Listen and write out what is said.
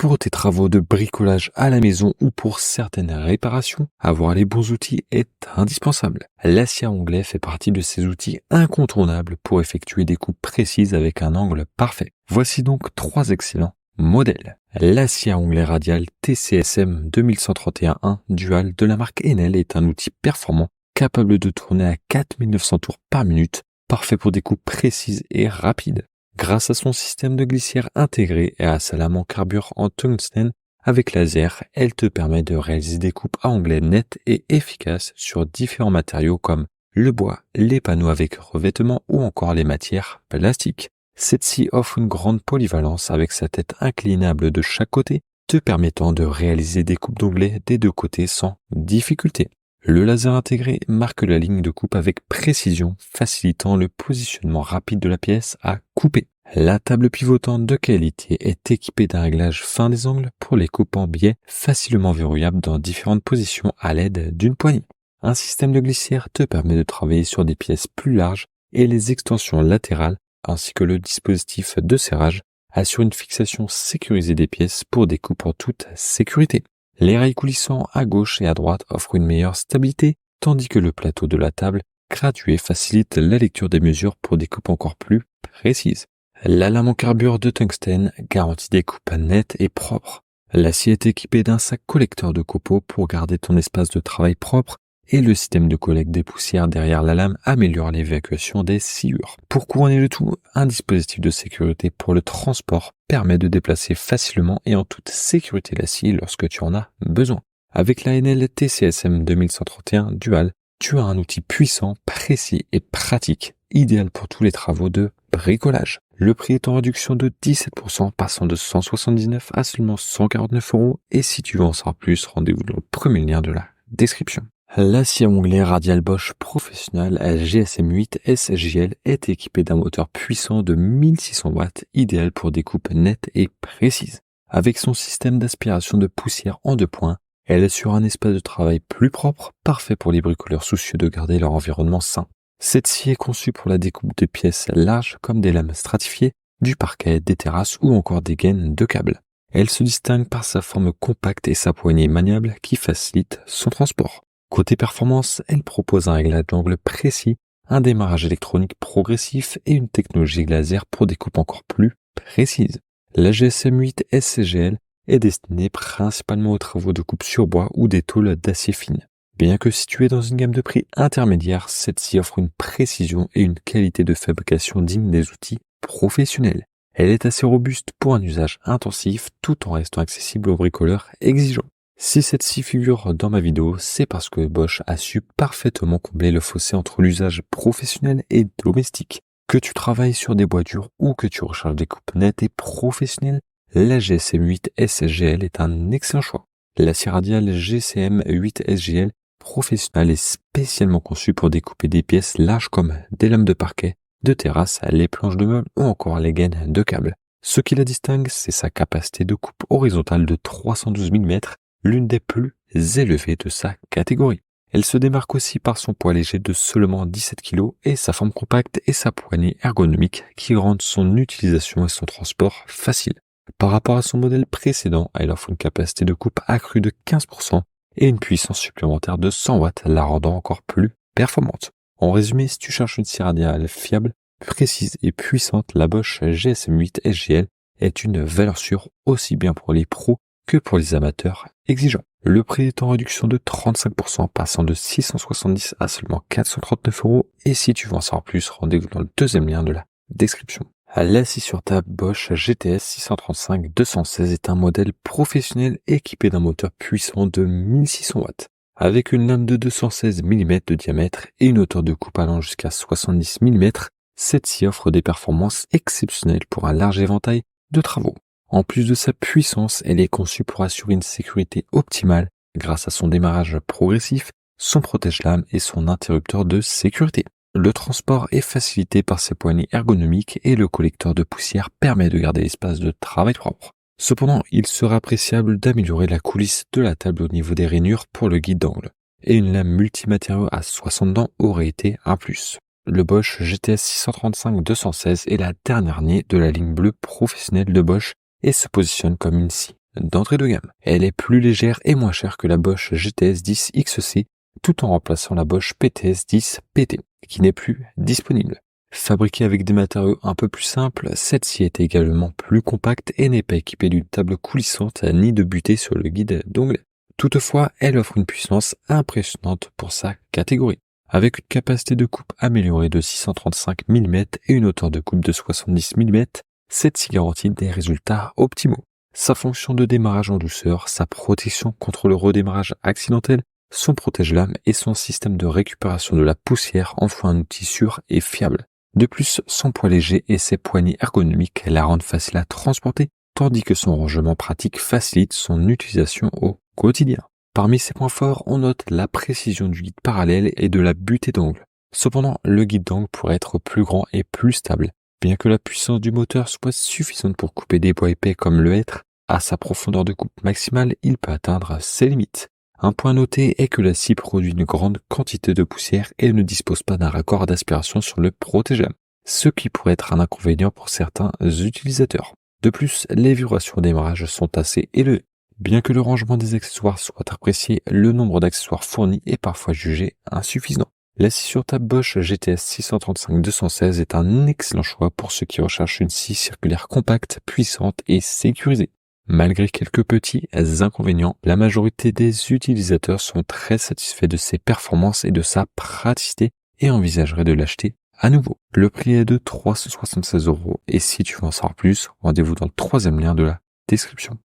Pour tes travaux de bricolage à la maison ou pour certaines réparations, avoir les bons outils est indispensable. La scie à onglet fait partie de ces outils incontournables pour effectuer des coupes précises avec un angle parfait. Voici donc 3 excellents modèles. La scie à onglet radial TCSM 2131 Dual de la marque Enel est un outil performant capable de tourner à 4900 tours par minute, parfait pour des coupes précises et rapides. Grâce à son système de glissière intégré et à sa lame en carbure en tungstène avec laser, elle te permet de réaliser des coupes à onglet nettes et efficaces sur différents matériaux comme le bois, les panneaux avec revêtement ou encore les matières plastiques. Cette scie offre une grande polyvalence avec sa tête inclinable de chaque côté, te permettant de réaliser des coupes d'onglets des deux côtés sans difficulté. Le laser intégré marque la ligne de coupe avec précision, facilitant le positionnement rapide de la pièce à couper. La table pivotante de qualité est équipée d'un réglage fin des angles pour les coupes en biais facilement verrouillables dans différentes positions à l'aide d'une poignée. Un système de glissière te permet de travailler sur des pièces plus larges et les extensions latérales ainsi que le dispositif de serrage assure une fixation sécurisée des pièces pour des coupes en toute sécurité. Les rails coulissants à gauche et à droite offrent une meilleure stabilité, tandis que le plateau de la table gradué facilite la lecture des mesures pour des coupes encore plus précises. La lame en carbure de tungstène garantit des coupes nettes et propres. L'acier est équipé d'un sac collecteur de copeaux pour garder ton espace de travail propre et le système de collecte des poussières derrière la lame améliore l'évacuation des sciures. Pour couronner le tout, un dispositif de sécurité pour le transport permet de déplacer facilement et en toute sécurité la scie lorsque tu en as besoin. Avec la Enel TCSM 2131 Dual, tu as un outil puissant, précis et pratique, idéal pour tous les travaux de bricolage. Le prix est en réduction de 17%, passant de 179 à seulement 149 €. Et si tu veux en savoir plus, rendez-vous dans le premier lien de la description. La scie à onglet radial Bosch Professionnel GSM8 SJL est équipée d'un moteur puissant de 1600 watts, idéal pour des coupes nettes et précises. Avec son système d'aspiration de poussière en 2 points, elle assure un espace de travail plus propre, parfait pour les bricoleurs soucieux de garder leur environnement sain. Cette scie est conçue pour la découpe de pièces larges comme des lames stratifiées, du parquet, des terrasses ou encore des gaines de câbles. Elle se distingue par sa forme compacte et sa poignée maniable qui facilite son transport. Côté performance, elle propose un réglage d'angle précis, un démarrage électronique progressif et une technologie laser pour des coupes encore plus précises. La GSM8 SCGL est destinée principalement aux travaux de coupe sur bois ou des tôles d'acier fine. Bien que située dans une gamme de prix intermédiaire, cette scie offre une précision et une qualité de fabrication digne des outils professionnels. Elle est assez robuste pour un usage intensif tout en restant accessible aux bricoleurs exigeants. Si cette scie figure dans ma vidéo, c'est parce que Bosch a su parfaitement combler le fossé entre l'usage professionnel et domestique. Que tu travailles sur des bois durs ou que tu recherches des coupes nettes et professionnelles, la GSM8 SGL est un excellent choix. La scie radiale GCM8 SGL professionnelle est spécialement conçue pour découper des pièces larges comme des lames de parquet, de terrasse, les planches de meubles ou encore les gaines de câbles. Ce qui la distingue, c'est sa capacité de coupe horizontale de 312 mm, l'une des plus élevées de sa catégorie. Elle se démarque aussi par son poids léger de seulement 17 kg et sa forme compacte et sa poignée ergonomique qui rendent son utilisation et son transport facile. Par rapport à son modèle précédent, elle offre une capacité de coupe accrue de 15% et une puissance supplémentaire de 100 watts, la rendant encore plus performante. En résumé, si tu cherches une scie radiale fiable, précise et puissante, la Bosch GSM8 SGL est une valeur sûre aussi bien pour les pros que pour les amateurs exigeants. Le prix est en réduction de 35%, passant de 670 à seulement 439 €. Et si tu veux en savoir plus, rendez-vous dans le deuxième lien de la description. La scie sur table Bosch GTS 635-216 est un modèle professionnel équipé d'un moteur puissant de 1600 watts. Avec une lame de 216 mm de diamètre et une hauteur de coupe allant jusqu'à 70 mm, cette scie offre des performances exceptionnelles pour un large éventail de travaux. En plus de sa puissance, elle est conçue pour assurer une sécurité optimale grâce à son démarrage progressif, son protège-lame et son interrupteur de sécurité. Le transport est facilité par ses poignées ergonomiques et le collecteur de poussière permet de garder l'espace de travail propre. Cependant, il sera appréciable d'améliorer la coulisse de la table au niveau des rainures pour le guide d'angle. Et une lame multimatériaux à 60 dents aurait été un plus. Le Bosch GTS 635-216 est la dernière née de la ligne bleue professionnelle de Bosch et se positionne comme une scie d'entrée de gamme. Elle est plus légère et moins chère que la Bosch GTS 10 XC, tout en remplaçant la Bosch PTS 10 PT, qui n'est plus disponible. Fabriquée avec des matériaux un peu plus simples, celle-ci est également plus compacte et n'est pas équipée d'une table coulissante ni de butée sur le guide d'onglet. Toutefois, elle offre une puissance impressionnante pour sa catégorie. Avec une capacité de coupe améliorée de 635 mm et une hauteur de coupe de 70 mm, celle-ci garantit des résultats optimaux. Sa fonction de démarrage en douceur, sa protection contre le redémarrage accidentel, son protège-lames et son système de récupération de la poussière en font un outil sûr et fiable. De plus, son poids léger et ses poignées ergonomiques la rendent facile à transporter, tandis que son rangement pratique facilite son utilisation au quotidien. Parmi ses points forts, on note la précision du guide parallèle et de la butée d'angle. Cependant, le guide d'angle pourrait être plus grand et plus stable. Bien que la puissance du moteur soit suffisante pour couper des bois épais comme le hêtre, à sa profondeur de coupe maximale, il peut atteindre ses limites. Un point noté est que la scie produit une grande quantité de poussière et ne dispose pas d'un raccord d'aspiration sur le protège-lames, ce qui pourrait être un inconvénient pour certains utilisateurs. De plus, les vibrations au démarrage sont assez élevées. Bien que le rangement des accessoires soit apprécié, le nombre d'accessoires fournis est parfois jugé insuffisant. La scie sur table Bosch GTS 635-216 est un excellent choix pour ceux qui recherchent une scie circulaire compacte, puissante et sécurisée. Malgré quelques petits inconvénients, la majorité des utilisateurs sont très satisfaits de ses performances et de sa praticité et envisageraient de l'acheter à nouveau. Le prix est de 376 € et si tu veux en savoir plus, rendez-vous dans le troisième lien de la description.